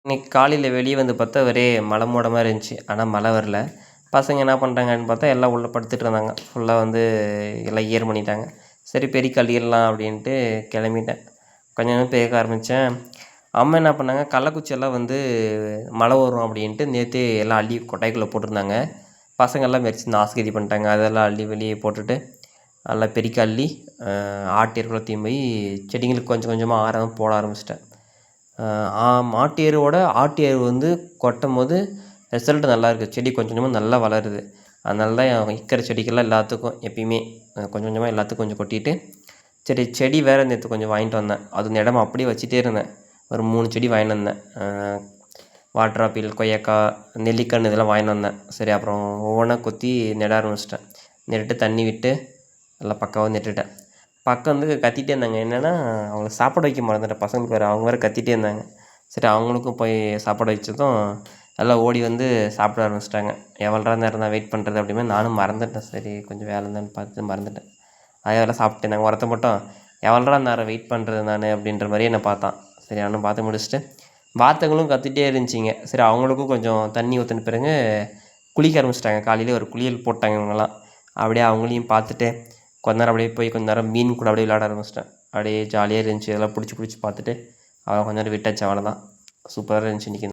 இன்னைக்கு காலையில் வெளியே வந்து பார்த்தா ஒரே மலை மூடமாக இருந்துச்சு. ஆனால் மழை வரல. பசங்க என்ன பண்ணிட்டாங்கன்னு பார்த்தா எல்லாம் உள்ளே படுத்துட்டு இருந்தாங்க. ஃபுல்லாக வந்து எல்லாம் ஈரம் பண்ணிட்டாங்க. சரி பெருக்கி அள்ளிடலாம் அப்படின்ட்டு கிளம்பிட்டேன். கொஞ்சம் கொஞ்சம் பெருக்க ஆரம்பித்தேன். அம்மா என்ன பண்ணாங்க, கள்ளக்குச்சியெல்லாம் வந்து மழை வரும் அப்படின்ட்டு நேற்றே எல்லாம் அள்ளி கொட்டாய்க்குள்ளே போட்டிருந்தாங்க. பசங்கள்லாம் மெரிச்சு நாசுகதி பண்ணிட்டாங்க. அதெல்லாம் அள்ளி வெளியே போட்டுட்டு நல்லா பெருக்கி அள்ளி ஆட்டு எருக்குள்ளத்தையும் போய் செடிங்களுக்கு கொஞ்சம் கொஞ்சமாக ஆறாமல் போட ஆரம்பிச்சிட்டேன். மாட்டு எருவோட ஆட்டு எரு வந்து கொட்டும்போது ரிசல்ட் நல்லாயிருக்கு. செடி கொஞ்சம் கொஞ்சமாக நல்லா வளருது. அதனால தான் இருக்கிற செடிக்கெல்லாம் எல்லாத்துக்கும் எப்பயுமே கொஞ்சம் கொஞ்சமாக எல்லாத்துக்கும் கொஞ்சம் கொட்டிட்டு, சரி செடி வேறு நேற்று கொஞ்சம் வாங்கிட்டு வந்தேன். அது இந்த இடம் அப்படியே வச்சுட்டே இருந்தேன். ஒரு 3 செடி வாங்கிட்டு வந்தேன். வாட்டர் ஆப்பிள், கொய்யாக்காய், நெல்லிக்கன்று இதெல்லாம் வாங்கிட்டு வந்தேன். சரி அப்புறம் ஒவ்வொன்றா கொத்தி நட ஆரம்பிச்சிட்டேன். நட்டுட்டு தண்ணி விட்டு நல்லா பக்காவாக நட்டுட்டேன். பக்கம் வந்து கத்திகிட்டே இருந்தாங்க. என்னென்னா அவங்கள சாப்பாடு வைக்க மறந்துட்டேன். பசங்களுக்கு வேறு அவங்க வேறு கத்திகிட்டே இருந்தாங்க. சரி அவங்களுக்கும் போய் சாப்பாடு வச்சதும் எல்லாம் ஓடி வந்து சாப்பிட ஆரம்பிச்சிட்டாங்க. எவ்வளோ நேரம் தான் வெயிட் பண்ணுறது அப்படிமே நானும் மறந்துட்டேன். சரி கொஞ்சம் வேலை இருந்தான்னு பார்த்து மறந்துட்டேன். அதெல்லாம் சாப்பிட்டு இருந்தாங்க. ஒருத்த மட்டும் எவ்வளோ நேரம் வெயிட் பண்ணுறது நான் அப்படின்ற மாதிரியே என்னை பார்த்தான். சரி அவனும் பார்த்து முடிச்சுட்டு வார்த்தைகளும் கத்திகிட்டே இருந்துச்சிங்க. சரி அவங்களுக்கும் கொஞ்சம் தண்ணி ஊற்றின பிறகு குளிக்க ஆரம்பிச்சிட்டாங்க. காலையில் ஒரு குளியல் போட்டாங்க இவங்கெல்லாம். அப்படியே அவங்களையும் பார்த்துட்டு கொஞ்ச நேரம் அப்படியே போய் கொஞ்ச நேரம் மீன் கூட அப்படியே விளையாட ஆரம்பிச்சிட்டேன். அப்படியே ஜாலியாக இருந்துச்சு. இதெல்லாம் பிடிச்சி பார்த்துட்டு கொஞ்ச நேரம் விட்டாச்சு. அவ்வளோதான். சூப்பராக இருந்துச்சு இன்றைக்கி.